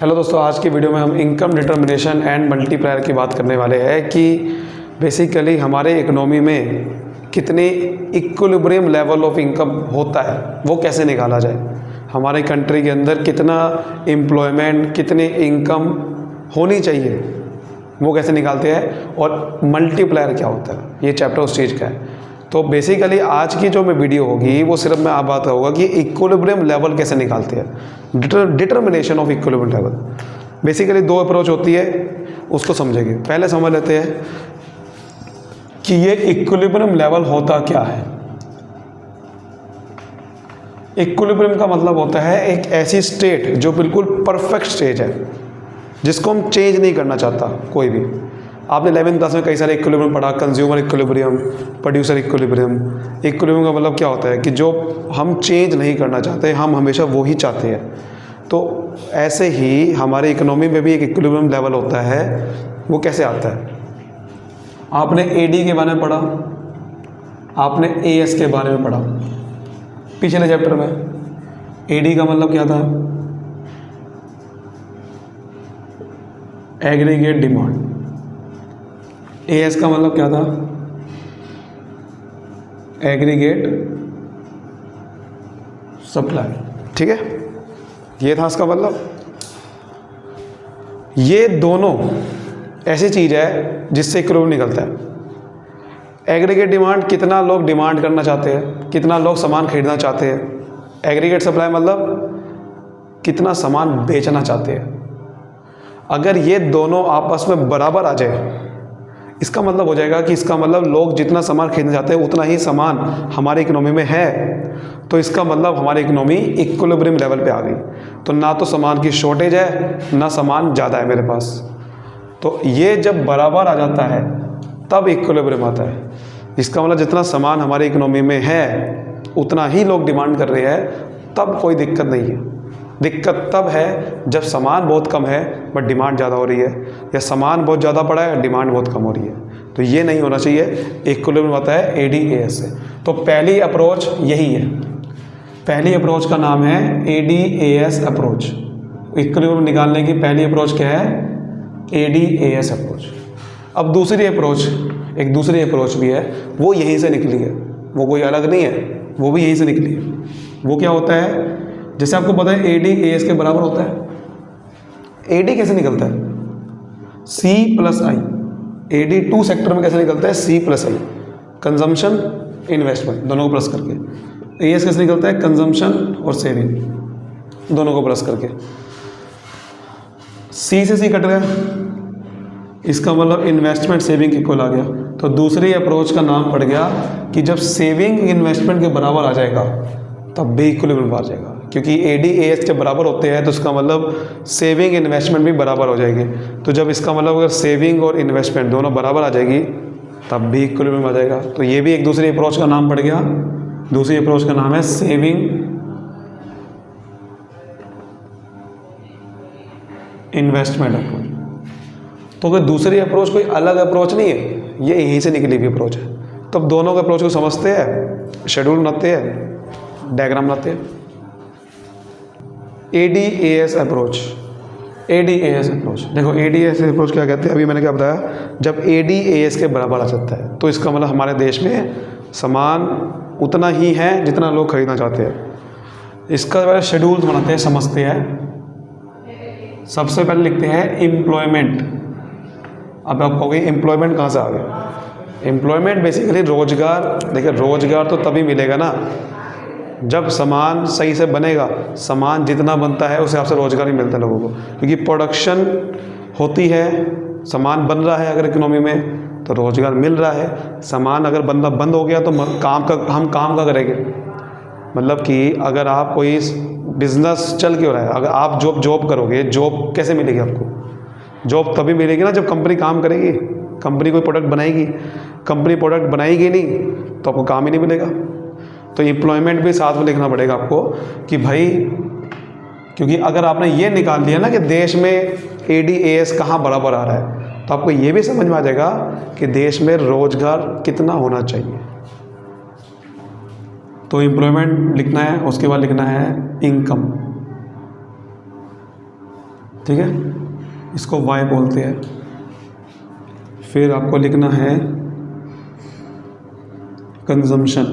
Hello दोस्तों, आज की वीडियो में हम इनकम डिटर्मिनेशन एंड मल्टीप्लायर की बात करने वाले हैं कि बेसिकली हमारे इकोनॉमी में कितने इक्विलिब्रियम लेवल ऑफ इनकम होता है वो कैसे निकाला जाए। हमारे कंट्री के अंदर कितना एम्प्लॉयमेंट, कितने इनकम होनी चाहिए वो कैसे निकालते हैं, और मल्टीप्लायर क्या होता है, ये चैप्टर उस चीज़ का है। तो बेसिकली आज की जो मैं वीडियो होगी वो सिर्फ मैं आप बात होगा कि इक्विलिब्रियम लेवल कैसे निकालते हैं, determination of equilibrium level. Basically दो अप्रोच होती है, उसको समझेंगे। पहले समझ लेते हैं कि ये इक्विलिब्रियम लेवल होता क्या है। इक्विलिब्रियम का मतलब होता है एक ऐसी स्टेट जो बिल्कुल परफेक्ट स्टेज है, जिसको हम चेंज नहीं करना चाहता कोई भी। आपने 11th क्लास में कई सारे इक्विलिब्रियम पढ़ा, consumer equilibrium, producer equilibrium. Equilibrium का मतलब क्या होता है कि जो हम चेंज नहीं करना चाहते, हम हमेशा वो ही चाहते हैं। तो ऐसे ही हमारे इकोनॉमी में भी एक इक्विलिब्रियम लेवल होता है। वो कैसे आता है? आपने एडी के बारे में पढ़ा, आपने एएस के बारे में पढ़ा पिछले चैप्टर में। एडी का मतलब क्या था? Aggregate demand. एएस का मतलब क्या था? Aggregate supply. ठीक है, ये था इसका मतलब। ये दोनों ऐसी चीज़ है जिससे इक्विलिब्रियम निकलता है। एग्रीगेट डिमांड, कितना लोग डिमांड करना चाहते हैं, कितना लोग सामान खरीदना चाहते हैं। एग्रीगेट सप्लाई मतलब कितना सामान बेचना चाहते हैं। अगर ये दोनों आपस में बराबर आ जाए, इसका मतलब हो जाएगा कि इसका मतलब लोग जितना सामान खरीदना चाहते हैं उतना ही सामान हमारी इकोनॉमी में है। तो इसका मतलब हमारी इकोनॉमी इक्विलिब्रियम लेवल पे आ गई। तो ना तो सामान की शॉर्टेज है, ना सामान ज़्यादा है मेरे पास। तो ये जब बराबर आ जाता है तब इक्विलिब्रियम आता है। इसका मतलब जितना सामान हमारी इकोनॉमी में है उतना ही लोग डिमांड कर रहे हैं, तब कोई दिक्कत नहीं है। दिक्कत तब है जब सामान बहुत कम है बट डिमांड ज़्यादा हो रही है, या सामान बहुत ज़्यादा पड़ा है, डिमांड बहुत कम हो रही है। तो ये नहीं होना चाहिए। इक्विलिब्रियम आता है एडीएएस से। तो पहली अप्रोच यही है। पहली अप्रोच का नाम है एडीएएस अप्रोच। इक्विलिब्रियम निकालने की पहली अप्रोच क्या है? ADAS approach. अब दूसरी अप्रोच, एक दूसरी अप्रोच भी है, वो यहीं से निकली है, वो कोई अलग नहीं है, वो भी यहीं से निकली है। वो क्या होता है? जैसे आपको पता है एडी एएस के बराबर होता है। एडी कैसे निकलता है? सी प्लस आई। एडी 2 सेक्टर में कैसे निकलता है? सी प्लस आई, कंजम्पशन इन्वेस्टमेंट दोनों को प्लस करके। एएस कैसे निकलता है? कंजम्पशन और सेविंग दोनों को प्लस करके। सी से सी कट गया, इसका मतलब इन्वेस्टमेंट सेविंग इक्वल आ गया। तो दूसरी अप्रोच का नाम पड़ गया कि जब सेविंग इन्वेस्टमेंट के बराबर आ जाएगा तब भी इक्विलिब्रियम आ जाएगा। क्योंकि एडी एएस जब बराबर होते हैं तो इसका मतलब सेविंग इन्वेस्टमेंट भी बराबर हो जाएगी। तो जब इसका मतलब अगर सेविंग और इन्वेस्टमेंट दोनों बराबर आ जाएगी तब भी इक्विलिब्रियम आ जाएगा। तो ये भी एक दूसरी अप्रोच का नाम पड़ गया। दूसरी अप्रोच का नाम है सेविंग इन्वेस्टमेंट अप्रोच। तो अगर दूसरी अप्रोच कोई अलग अप्रोच नहीं है, ये यहीं से निकली हुई अप्रोच है। तब दोनों के अप्रोच को समझते हैं, शेड्यूल बनाते हैं, डायग्राम बनाते हैं। ADAS approach. एडीएएस अप्रोच देखो, एडीएएस अप्रोच क्या कहते हैं? अभी मैंने क्या बताया, जब एडीएएस के बराबर आ जाता है तो इसका मतलब हमारे देश में सामान उतना ही है जितना लोग खरीदना चाहते हैं। इसका पहले शेड्यूल बनाते हैं, समझते हैं। सबसे पहले लिखते हैं एम्प्लॉयमेंट। अब आप कहोगे एम्प्लॉयमेंट कहाँ से आ गया? एम्प्लॉयमेंट बेसिकली रोजगार। देखिए, रोजगार तो तभी मिलेगा ना जब सामान सही से बनेगा। सामान जितना बनता है उस हिसाब से रोजगार ही मिलता है लोगों को, क्योंकि प्रोडक्शन होती है, सामान बन रहा है अगर इकोनॉमी में तो रोजगार मिल रहा है। सामान अगर बनना बंद हो गया तो हम काम का करेंगे। मतलब कि अगर आप कोई बिजनेस चल क्यों रहा है, अगर आप जॉब करोगे, जॉब कैसे मिलेगी आपको? जॉब तभी मिलेगी ना जब कंपनी काम करेगी, कंपनी कोई प्रोडक्ट बनाएगी। कंपनी प्रोडक्ट बनाएगी नहीं तो आपको काम ही नहीं मिलेगा। तो एम्प्लॉयमेंट भी साथ में लिखना पड़ेगा आपको कि भाई, क्योंकि अगर आपने ये निकाल दिया ना कि देश में एडीएएस कहाँ बराबर आ रहा है, तो आपको ये भी समझ में आ जाएगा कि देश में रोजगार कितना होना चाहिए। तो एम्प्लॉयमेंट लिखना है, उसके बाद लिखना है इनकम। ठीक है, इसको वाई बोलते हैं। फिर आपको लिखना है कंजम्पशन,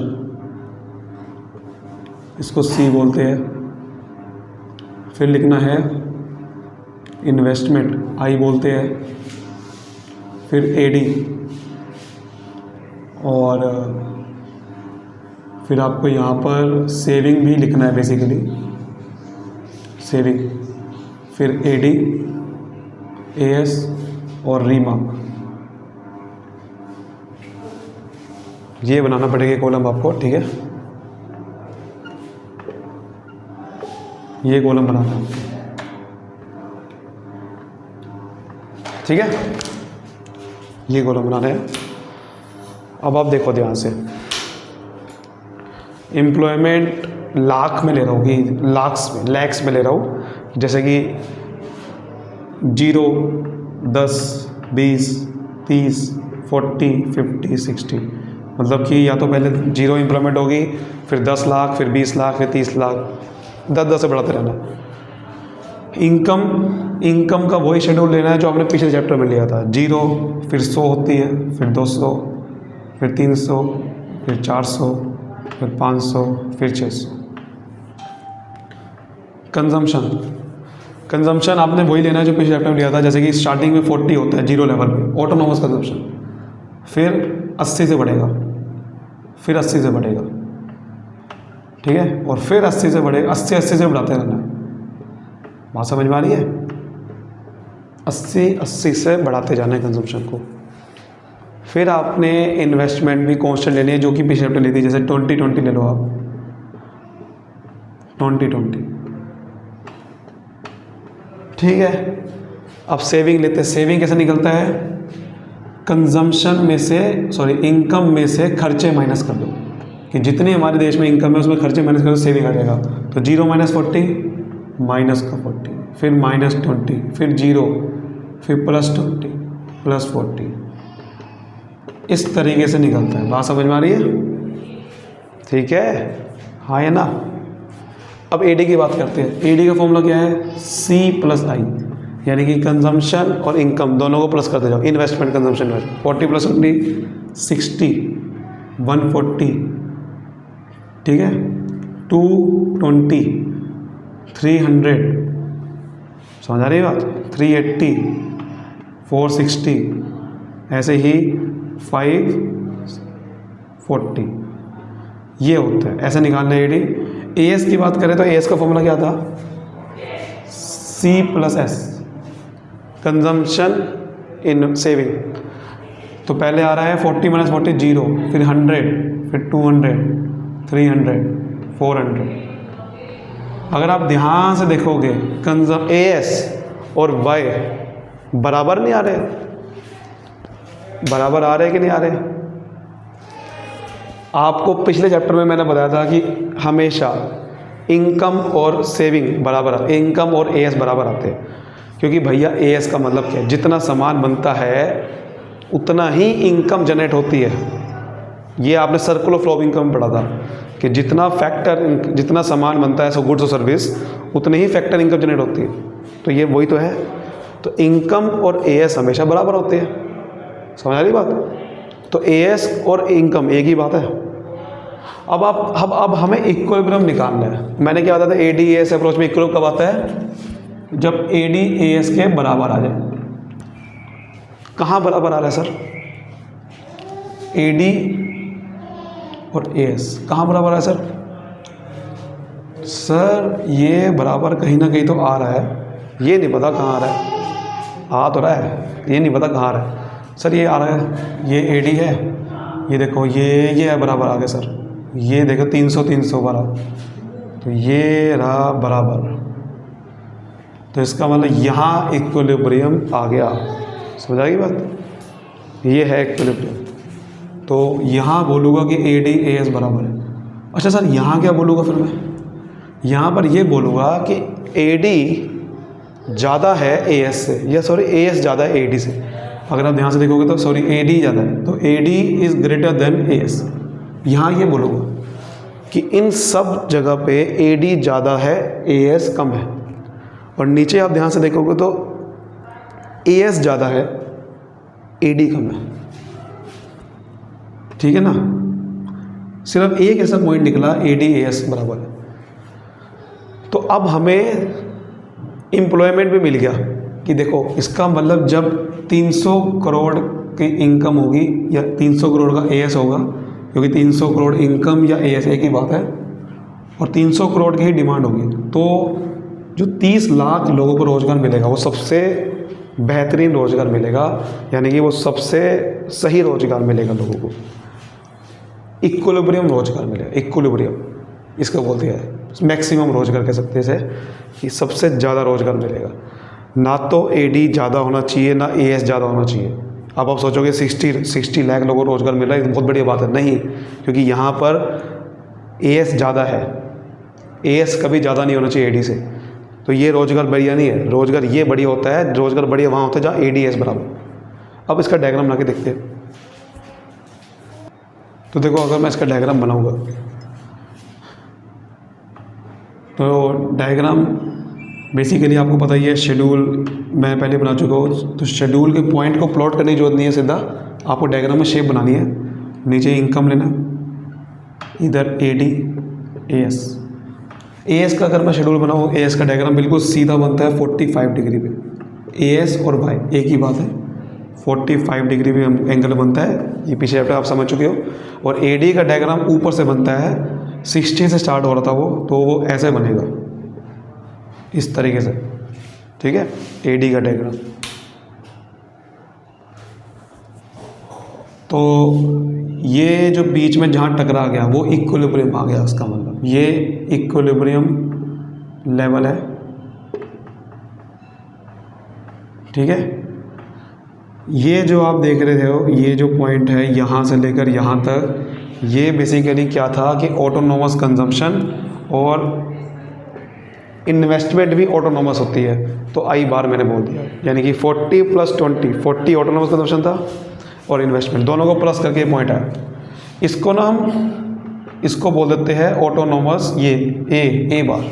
इसको सी बोलते हैं। फिर लिखना है इन्वेस्टमेंट, आई बोलते हैं। फिर एडी, और फिर आपको यहाँ पर सेविंग भी लिखना है बेसिकली, सेविंग। फिर एडी, एएस और रीमार्क, ये बनाना पड़ेगा कॉलम आपको, ठीक है। ये कॉलम बनाना है, ठीक है, ये कॉलम बनाना है। अब आप देखो ध्यान से, एम्प्लॉयमेंट लाख में ले रहा हूँ कि लैक्स में ले रहा हूँ, जैसे कि 0, 10, 20, 30, 40, 50, 60, मतलब कि या तो पहले 0 एम्प्लॉयमेंट होगी, फिर 10 लाख, फिर 20 लाख, फिर 30 लाख, 10 से बढ़ाते रहना। इनकम का वही शेड्यूल लेना है जो आपने पिछले चैप्टर में लिया था। 0, फिर 100 होती है, फिर 200, फिर 300, फिर 400, फिर 500, फिर 600। कंजम्पशन आपने वही लेना है जो पिछले चैप्टर में लिया था, जैसे कि स्टार्टिंग में 40 होता है 0 लेवल पे, ऑटोनोमस कंजम्पशन। फिर 80 से बढ़ेगा, फिर 80 से बढ़ेगा, ठीक है, और फिर 80 से बढ़ेगा, 80 से बढ़ाते रहना है। बात समझ में आ रही है? 80 से बढ़ाते जाना है कंजम्पशन को। फिर आपने इन्वेस्टमेंट भी कॉन्स्टेंट लेनी है, जो कि पिछले चैप्टर ली थी, जैसे 20-20 ले लो आप, 20-20, ठीक है। अब सेविंग लेते हैं। सेविंग कैसे निकलता है? कंजम्पशन में से, इनकम में से खर्चे माइनस कर दो, कि जितने हमारे देश में इनकम है उसमें खर्चे माइनस कर दो, सेविंग आ जाएगा। तो 0 - 40, माइनस का 40, फिर -20, फिर 0, फिर +20, +40, इस तरीके से निकलता है। बात समझ में आ रही है? ठीक है, हाँ या ना? अब एडी की बात करते हैं। एडी का फॉर्मूला क्या है? C+I, यानी कि कंजम्पशन और इनकम दोनों को प्लस करते जाओ। इन्वेस्टमेंट, कंजम्पशन, 40 + 20, 60, 140, ठीक है, 220, 300, समझ आ रही है बात? 380, 460, ऐसे ही 540, ये होता है। ऐसे निकालना है एडी। एएस की बात करें तो एएस का फॉर्मूला क्या था? C+S, consumption in saving. तो पहले आ रहा है 40 - 40, 0, फिर 100, फिर 200, 300, 400। अगर आप ध्यान से देखोगे, एएस और वाई बराबर नहीं आ रहे, बराबर आ रहे कि नहीं आ रहे? आपको पिछले चैप्टर में मैंने बताया था कि हमेशा इनकम और सेविंग बराबर, इनकम और एएस बराबर आते हैं, क्योंकि भैया एएस का मतलब क्या है? जितना सामान बनता है उतना ही इनकम जनरेट होती है। ये आपने सर्कुलर फ्लो ऑफ इनकम पढ़ा था कि जितना सामान बनता है, सो गुड्स और सर्विस, उतने ही फैक्टर इनकम जनरेट होती है। तो ये वही तो है। तो इनकम और एएस हमेशा बराबर होते हैं, समझ आ रही बात? तो एएस और इनकम एक ही बात है। अब हमें इक्विलिब्रियम निकालना है। मैंने क्या बताया था? एडी एएस अप्रोच में इक्विलिब्रियम कब आता है? जब एडी एएस के बराबर आ जाए। कहाँ बराबर आ रहा है सर? एडी और एएस कहाँ बराबर है सर? सर ये बराबर कहीं ना कहीं तो आ रहा है, ये नहीं पता कहाँ आ रहा है। आ तो रहा है, ये नहीं पता कहाँ आ रहा है। सर ये आ रहा है, ये एडी है, ये देखो ये है, बराबर आ गया सर। ये देखो 300 300 वाला, तो ये रहा बराबर। तो इसका मतलब यहाँ इक्विलिब्रियम आ गया, समझ आएगी बात? ये है इक्विलिब्रियम। तो यहाँ बोलूँगा कि एडी एएस बराबर है। अच्छा सर यहाँ क्या बोलूँगा फिर मैं? यहाँ पर ये बोलूँगा कि एडी ज़्यादा है एएस से, या एएस ज़्यादा है एडी से। अगर आप ध्यान से देखोगे तो एडी ज़्यादा है, तो AD is greater than AS. यहाँ ये बोलूँगा कि इन सब जगह पे एडी ज़्यादा है, एएस कम है। और नीचे आप ध्यान से देखोगे तो AS ज़्यादा है, AD कम है, ठीक है ना। सिर्फ एक ऐसा पॉइंट निकला AD AS बराबर है। तो अब हमें एम्प्लॉयमेंट भी मिल गया कि देखो इसका मतलब जब 300 करोड़ की इनकम होगी या 300 करोड़ का AS होगा, क्योंकि 300 करोड़ इनकम या AS एक ही बात है, और 300 करोड़ की ही डिमांड होगी, तो जो 30 लाख लोगों को रोज़गार मिलेगा वो सबसे बेहतरीन रोज़गार मिलेगा, यानी कि वो सबसे सही रोज़गार मिलेगा लोगों को, इक्विलिब्रियम रोज़गार मिलेगा। इक्विलिब्रियम इसको बोलते हैं, मैक्सिमम रोज़गार कह सकते हैं इसे, कि सबसे ज़्यादा रोज़गार मिलेगा। ना तो AD ज़्यादा होना चाहिए ना AS ज़्यादा होना चाहिए। अब आप सोचोगे 60 लाख लोगों को रोज़गार मिल रहा है, बहुत बढ़िया बात है, नहीं, क्योंकि यहाँ पर AS ज़्यादा है, AS कभी ज़्यादा नहीं होना चाहिए AD से, तो ये रोज़गार बढ़िया नहीं है। रोज़गार ये बढ़िया होता है, रोज़गार बढ़िया वहाँ होता है जहाँ AD AS बराबर। अब इसका डायग्राम बना के देखते हैं। तो देखो अगर मैं इसका डायग्राम बनाऊंगा तो डायग्राम बेसिकली आपको पता ही है, शेड्यूल मैं पहले बना चुका हूँ, तो शेड्यूल के पॉइंट को प्लॉट करने की जरूरत नहीं है, सीधा आपको डायग्राम में शेप बनानी है। नीचे इनकम लेना, इधर AD AS का अगर मैं शेड्यूल बनाऊँ, AS का डायग्राम बिल्कुल सीधा बनता है 45 डिग्री पे। AS और Y एक ही बात है, 45 डिग्री पे एंगल बनता है, ये पीछे चैप्टर आप समझ चुके हो। और AD का डायग्राम ऊपर से बनता है, 60 से स्टार्ट हो रहा था वो, तो वो ऐसे बनेगा इस तरीके से, ठीक है, AD का डायग्राम। तो ये जो बीच में जहाँ टकरा गया वो इक्विलिब्रियम आ गया, उसका मतलब ये इक्विलिब्रियम लेवल है, ठीक है। ये जो आप देख रहे हो, ये जो पॉइंट है यहाँ से लेकर यहाँ तक, ये बेसिकली क्या था कि ऑटोनोमस कंजम्पशन और इन्वेस्टमेंट भी ऑटोनोमस होती है, तो I बार मैंने बोल दिया, यानी कि 40 + 20, 40 ऑटोनोमस कंजम्पशन था और इन्वेस्टमेंट, दोनों को प्लस करके पॉइंट आया। इसको ना हम इसको बोल देते हैं ऑटोनोमस, ये A bar,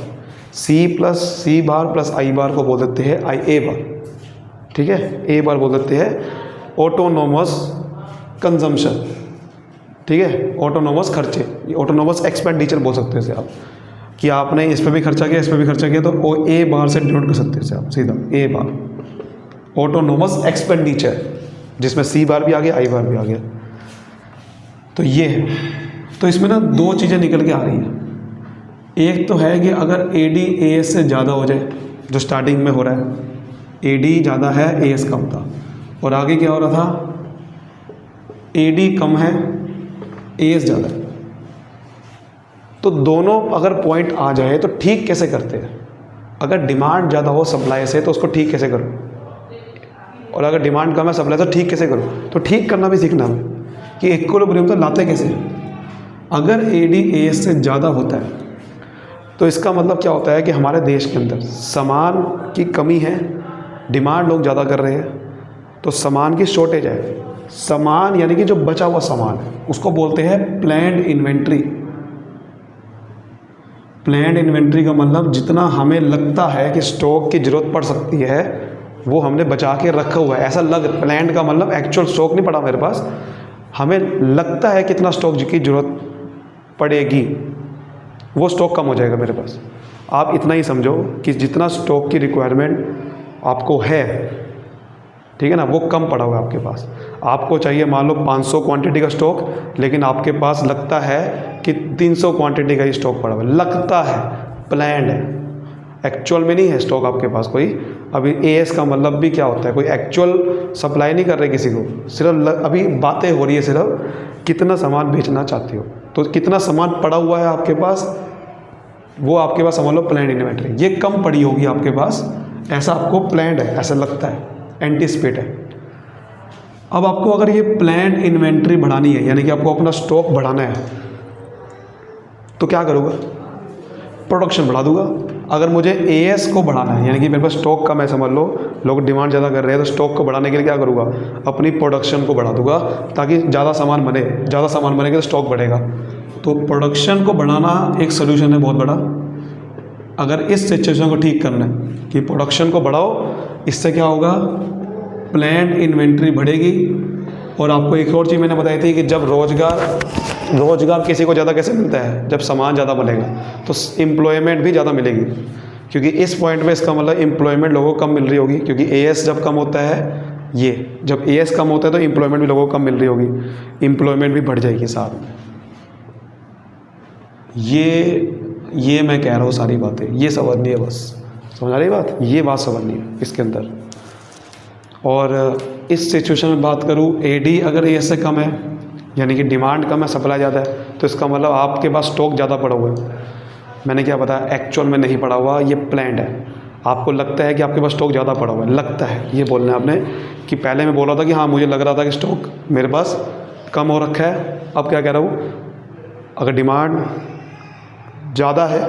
C bar plus I बार को बोल देते हैं IA बार, ठीक है, A बार बोल देते हैं ऑटोनोमस कंजम्पशन, ठीक है, ऑटोनोमस खर्चे, ऑटोनोमस एक्सपेंडिचर बोल सकते हैं इसे आप, कि आपने इस पर भी खर्चा किया, इस पर भी खर्चा किया, तो वो A बार से डिनोट कर सकते हैं इसे आप सीधा, A बार ऑटोनोमस एक्सपेंडिचर, जिसमें C बार भी आ गया, I बार भी आ गया। तो ये है, तो इसमें ना दो चीज़ें निकल के आ रही हैं। एक तो है कि अगर AD AS से ज़्यादा हो जाए, जो स्टार्टिंग में हो रहा है, AD ज़्यादा है AS कम था, और आगे क्या हो रहा था, AD कम है AS ज़्यादा है, तो दोनों अगर पॉइंट आ जाए तो ठीक कैसे करते हैं। अगर डिमांड ज़्यादा हो सप्लाई से तो उसको ठीक कैसे करो, और अगर डिमांड कम है सप्लाई तो ठीक कैसे करो। तो ठीक करना भी सीखना है कि इक्विलिब्रियम तो लाते कैसे। अगर AD AS से ज़्यादा होता है तो इसका मतलब क्या होता है कि हमारे देश के अंदर सामान की कमी है, डिमांड लोग ज़्यादा कर रहे हैं, तो सामान की शॉर्टेज है। सामान यानी कि जो बचा हुआ सामान है उसको बोलते हैं प्लान्ड इन्वेंट्री। प्लान्ड इन्वेंट्री का मतलब जितना हमें लगता है कि स्टॉक की ज़रूरत पड़ सकती है वो हमने बचा के रखा हुआ है। ऐसा प्लान्ड का मतलब एक्चुअल स्टॉक नहीं पड़ा मेरे पास, हमें लगता है कितना स्टॉक की ज़रूरत पड़ेगी, वो स्टॉक कम हो जाएगा मेरे पास। आप इतना ही समझो कि जितना स्टॉक की रिक्वायरमेंट आपको है, ठीक है ना, वो कम पड़ा हुआ है आपके पास। आपको चाहिए मान लो 500 क्वांटिटी का स्टॉक, लेकिन आपके पास लगता है कि 300 क्वांटिटी का ही स्टॉक पड़ा हुआ है, लगता है, प्लान्ड है, एक्चुअल में नहीं है स्टॉक आपके पास कोई। अभी AS का मतलब भी क्या होता है, कोई एक्चुअल सप्लाई नहीं कर रहे किसी को, सिर्फ अभी बातें हो रही है, सिर्फ कितना सामान बेचना चाहते हो, तो कितना सामान पड़ा हुआ है आपके पास, वो आपके पास समझ लो प्लान्ड इन्वेंट्री। ये कम पड़ी होगी आपके पास, ऐसा आपको प्लान्ड है, ऐसा लगता है, एंटिसिपेट है। अब आपको अगर ये प्लान्ड इन्वेंट्री बढ़ानी है, यानी कि आपको अपना स्टॉक बढ़ाना है, तो क्या करूँगा, प्रोडक्शन बढ़ा दूंगा। अगर मुझे AS को बढ़ाना है, यानी कि मेरे पास स्टॉक कम है, समझ लो लोग डिमांड ज़्यादा कर रहे हैं, तो स्टॉक को बढ़ाने के लिए क्या करूँगा, अपनी प्रोडक्शन को बढ़ा दूंगा, ताकि ज़्यादा सामान बने, ज़्यादा सामान बनेगा तो स्टॉक बढ़ेगा। तो प्रोडक्शन को बढ़ाना एक सोल्यूशन है बहुत बड़ा। अगर इस सिचुएशन को ठीक करना है कि प्रोडक्शन को बढ़ाओ, इससे क्या होगा, प्लांट इन्वेंट्री बढ़ेगी। और आपको एक और चीज़ मैंने बताई थी कि जब रोज़गार किसी को ज़्यादा कैसे मिलता है, जब सामान ज़्यादा बनेगा तो एम्प्लॉयमेंट भी ज़्यादा मिलेगी। क्योंकि इस पॉइंट पे इसका मतलब एम्प्लॉयमेंट लोगों को कम मिल रही होगी, क्योंकि एएस जब कम होता है, ये जब एएस कम होता है तो एम्प्लॉयमेंट भी लोगों को कम मिल रही होगी, एम्प्लॉयमेंट भी बढ़ जाएगी साथ में। ये मैं कह रहा हूँ सारी बातें, ये समझनी है, बस समझ आ रही बात, ये बात समझनी है इसके अंदर। और इस सिचुएशन में बात करूँ, एडी अगर एएस से कम है, यानी कि डिमांड कम है, सप्लाई ज़्यादा है, तो इसका मतलब आपके पास स्टॉक ज़्यादा पड़ा हुआ है। मैंने क्या बताया, एक्चुअल में नहीं पड़ा हुआ, ये प्लान्ड है। आपको लगता है कि आपके पास स्टॉक ज़्यादा पड़ा हुआ है, लगता है, ये बोलना है आपने। कि पहले मैं बोल रहा था कि हाँ मुझे लग रहा था कि स्टॉक मेरे पास कम हो रखा है, अब क्या कह रहा हूँ, अगर डिमांड ज़्यादा है,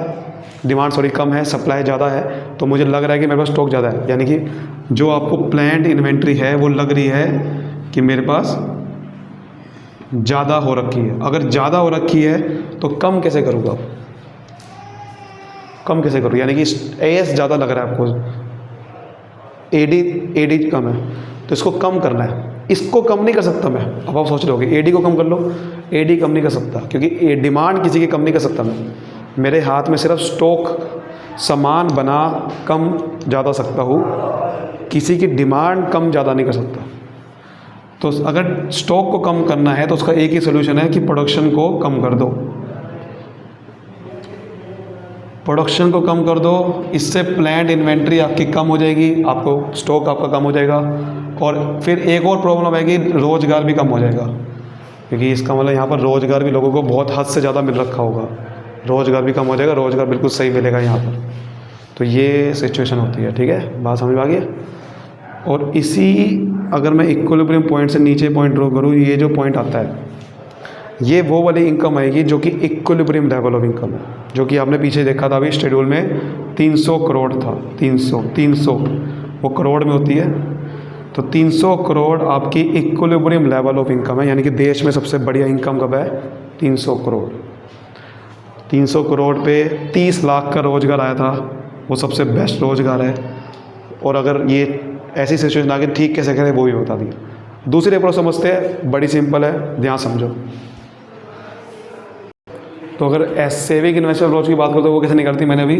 कम है, सप्लाई ज़्यादा है, तो मुझे लग रहा है कि मेरे पास स्टॉक ज़्यादा है। यानी कि जो आपको प्लान्ड इन्वेंट्री है वो लग रही है कि मेरे पास ज़्यादा हो रखी है। अगर ज़्यादा हो रखी है तो कम कैसे करूँगा, कम कैसे करूँ, यानी कि एएस ज़्यादा लग रहा है आपको, एडी कम है, तो इसको कम करना है। इसको कम नहीं कर सकता मैं। अब आप सोच रहे होगे एडी को कम कर लो, एडी कम नहीं कर सकता, क्योंकि डिमांड किसी की कम नहीं कर सकता मैं। मेरे हाथ में सिर्फ स्टॉक, सामान बना कम ज़्यादा सकता हूँ, किसी की डिमांड कम ज़्यादा नहीं कर सकता। तो अगर स्टॉक को कम करना है तो उसका एक ही सोल्यूशन है कि प्रोडक्शन को कम कर दो, प्रोडक्शन को कम कर दो। इससे प्लांट इन्वेंट्री आपकी कम हो जाएगी, आपको स्टॉक आपका कम हो जाएगा। और फिर एक और प्रॉब्लम आएगी, रोज़गार भी कम हो जाएगा, क्योंकि इसका मतलब यहाँ पर रोज़गार भी लोगों को बहुत हद से ज़्यादा मिल रखा होगा, रोज़गार भी कम हो जाएगा, रोज़गार बिल्कुल सही मिलेगा यहाँ पर। तो ये सिचुएशन होती है, ठीक है, बात समझ में आ गई। और इसी, अगर मैं इक्विलिब्रियम पॉइंट से नीचे पॉइंट ड्रॉ करूँ, ये जो पॉइंट आता है, ये वो वाली इनकम आएगी जो कि इक्विलिब्रियम लेवल ऑफ इनकम है, जो कि आपने पीछे देखा था अभी शेड्यूल में 300 करोड़ था, 300 वो करोड़ में होती है। तो 300 करोड़ आपकी इक्विलिब्रियम लेवल ऑफ इनकम है, यानी कि देश में सबसे बढ़िया इनकम कब है, 300 करोड़। 300 करोड़ पे 30 लाख का रोज़गार आया था, वो सबसे बेस्ट रोज़गार है। और अगर ये ऐसी सिचुएशन आगे ठीक कैसे करें वो भी बता दिया। दूसरी अप्रोच समझते हैं, बड़ी सिंपल है, ध्यान समझो। तो अगर सेविंग इन्वेस्टमेंट अप्रोच की बात करो तो वो कैसे निकलती, मैंने अभी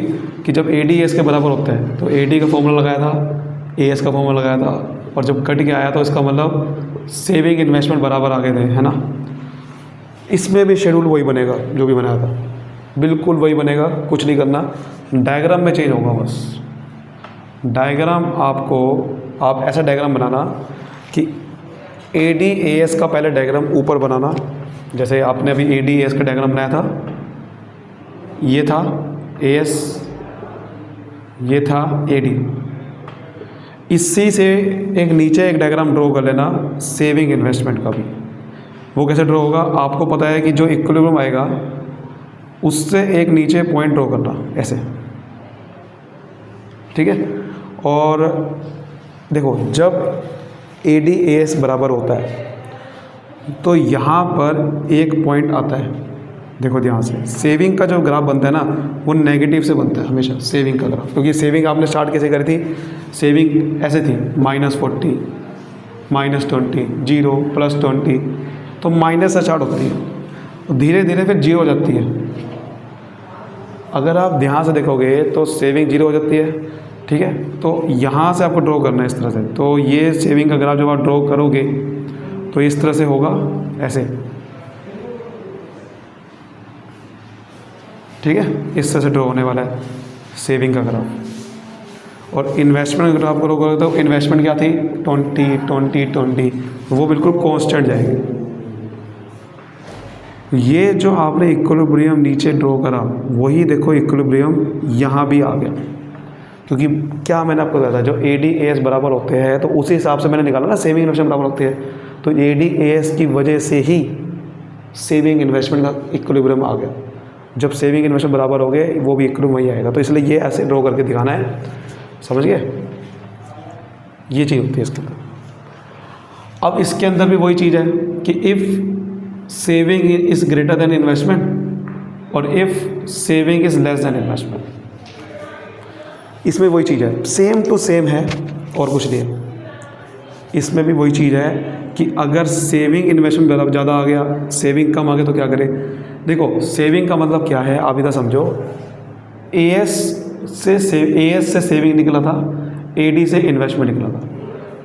कि जब एडी एस के बराबर होता है तो एडी का फॉर्मूला लगाया था, एएस का फॉर्मूला लगाया था, और जब कट के आया तो इसका मतलब सेविंग इन्वेस्टमेंट बराबर आ गए थे, है ना। इसमें भी शेड्यूल वही बनेगा जो भी बनाया था, बिल्कुल वही बनेगा, कुछ नहीं करना, डायग्राम में चेंज होगा बस। डायग्राम आप ऐसा डायग्राम बनाना कि एडी एएस का पहले डायग्राम ऊपर बनाना, जैसे आपने अभी एडी एएस का डायग्राम बनाया था, ये था एएस, ये था एडी। इसी से एक नीचे एक डायग्राम ड्रॉ कर लेना सेविंग इन्वेस्टमेंट का भी। वो कैसे ड्रॉ होगा, आपको पता है कि जो इक्विलिब्रियम आएगा उससे एक नीचे पॉइंट ड्रॉ करना ऐसे, ठीक है। और देखो जब एडी एएस बराबर होता है तो यहाँ पर एक पॉइंट आता है, देखो ध्यान से, सेविंग का जो ग्राफ बनता है ना वो नेगेटिव से बनता है हमेशा, सेविंग का ग्राफ। क्योंकि सेविंग आपने स्टार्ट कैसे करी थी, सेविंग ऐसे थी -40, -20, 0, +20, तो माइनस से स्टार्ट होती है, धीरे धीरे फिर 0 हो जाती है। अगर आप ध्यान से देखोगे तो सेविंग 0 हो जाती है, ठीक है। तो यहाँ से आपको ड्रॉ करना है इस तरह से। तो ये सेविंग का ग्राफ जब आप ड्रॉ करोगे तो इस तरह से होगा, ऐसे, ठीक है, इस तरह से ड्रॉ होने वाला है सेविंग का ग्राफ। और इन्वेस्टमेंट का ग्राफ करोगे तो इन्वेस्टमेंट क्या थी, 20, 20, 20, वो बिल्कुल कांस्टेंट जाएगी। ये जो आपने इक्विलिब्रियम नीचे ड्रॉ करा, वही देखो इक्विलिब्रियम यहाँ भी आ गया। क्योंकि क्या मैंने आपको बताया था, जो एडी एएस बराबर होते हैं तो उसी हिसाब से मैंने निकाला ना सेविंग इन्वेस्टमेंट बराबर होते हैं, तो एडी एएस की वजह से ही सेविंग इन्वेस्टमेंट का इक्विलिब्रियम आ गया। जब सेविंग इन्वेस्टमेंट बराबर हो गए वो भी इक्विलिब्रियम वही आएगा। तो इसलिए ये ऐसे ड्रॉ करके दिखाना है, समझ गए, ये चीज़ होती है इसके अंदर। अब इसके अंदर भी वही चीज़ है कि if saving is greater than investment और if saving is less than investment. इसमें वही चीज़ है, सेम टू सेम है और कुछ नहीं है। इसमें भी वही चीज़ है कि अगर सेविंग इन्वेस्टमेंट ज़्यादा आ गया, सेविंग कम आ गया तो क्या करें। देखो सेविंग का मतलब क्या है आप इधर समझो, एएस से सेविंग निकला था, एडी से इन्वेस्टमेंट निकला था।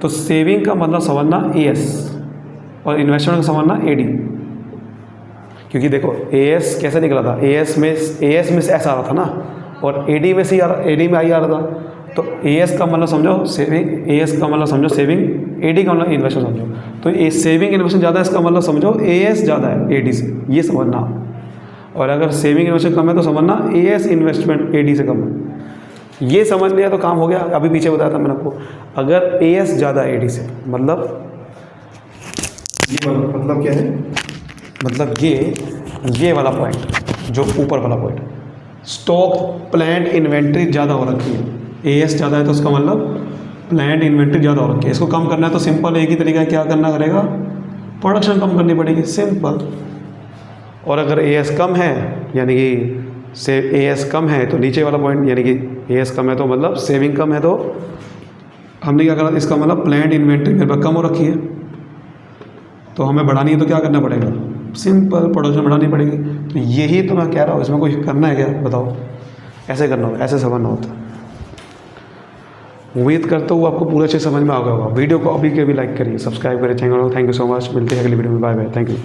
तो सेविंग का मतलब समझना एएस और इन्वेस्टमेंट का समझना एडी। क्योंकि देखो एएस कैसे निकला था, एएस में से ऐसा आ रहा था ना, और एडी में से एडी में आई आ रहा था। तो एएस का मतलब समझो सेविंग, एएस का मतलब समझो सेविंग, एडी का मतलब इन्वेस्टमेंट समझो। तो ये सेविंग इन्वेस्टमेंट ज़्यादा है, इसका मतलब समझो एएस ज़्यादा है एडी से, ये समझना। और अगर सेविंग इन्वेस्टमेंट कम है तो समझना एएस इन्वेस्टमेंट एडी से कम है। ये समझ लिया तो काम हो गया। अभी पीछे बताया था मैंने आपको, अगर एएस ज़्यादा है एडी से मतलब क्या है, मतलब ये वाला पॉइंट जो ऊपर वाला पॉइंट, स्टॉक प्लांट इन्वेंट्री ज़्यादा हो रखी है। एएस ज़्यादा है तो उसका मतलब प्लांट इन्वेंट्री ज़्यादा हो रखी है। इसको कम करना है तो सिंपल एक ही तरीका है, क्या करना करेगा, प्रोडक्शन कम करनी पड़ेगी, सिंपल। और अगर एएस कम है यानी कि एएस कम है तो नीचे वाला पॉइंट, यानी कि एएस कम है तो मतलब सेविंग कम है, तो हमने क्या करा, इसका मतलब प्लांट इन्वेंट्री मेरे पास कम हो रखी है तो हमें बढ़ानी है तो क्या करना पड़ेगा, सिंपल प्रोडक्शन बढ़ानी पड़ेगी। तो यही तो मैं कह रहा हूँ, इसमें कोई करना है क्या बताओ, ऐसे करना होगा, ऐसे समझना होता है। उम्मीद करता हूँ आपको पूरा अच्छे समझ में आ गया होगा। वीडियो को अभी के अभी लाइक करिए, सब्सक्राइब करिए चैनल को। थैंक यू सो मच, मिलते हैं अगली वीडियो में, बाय बाय, थैंक यू।